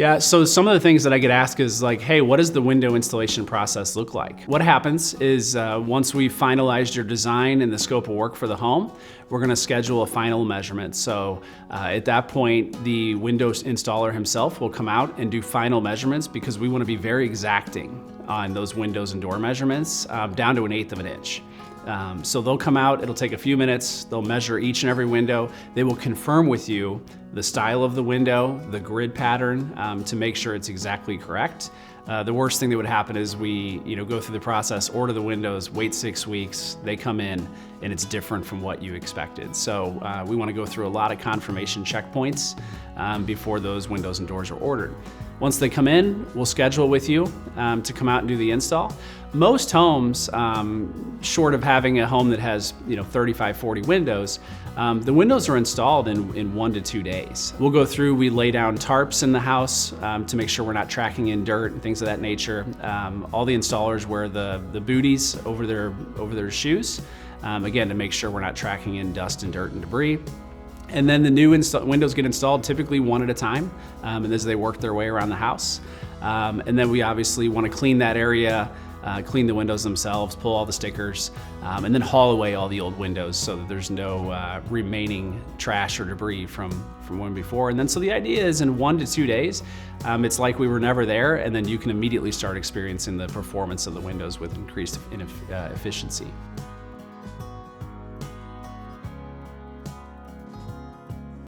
Yeah, so some of the things that I get asked is like, hey, what does the window installation process look like? What happens is once we've finalized your design and the scope of work for the home, we're gonna schedule a final measurement. So at that point, the Windows installer himself will come out and do final measurements because we wanna be very exacting on those windows and door measurements down to 1/8 of an inch. So they'll come out, it'll take a few minutes, they'll measure each and every window. They will confirm with you the style of the window, the grid pattern, to make sure it's exactly correct. The worst thing that would happen is we go through the process, order the windows, wait 6 weeks, they come in, and it's different from what you expected. So we want to go through a lot of confirmation checkpoints before those windows and doors are ordered. Once they come in, we'll schedule with you to come out and do the install. Most homes, short of having a home that has 35, 40 windows, the windows are installed in 1 to 2 days. We'll go through, we lay down tarps in the house to make sure we're not tracking in dirt and things of that nature. All the installers wear the booties over their shoes, again, to make sure we're not tracking in dust and dirt and debris. And then the new windows get installed typically one at a time, and as they work their way around the house. And then we obviously want to clean that area, clean the windows themselves, pull all the stickers, and then haul away all the old windows so that there's no remaining trash or debris from when before. And then so the idea is in 1 to 2 days, it's like we were never there, and then you can immediately start experiencing the performance of the windows with increased efficiency.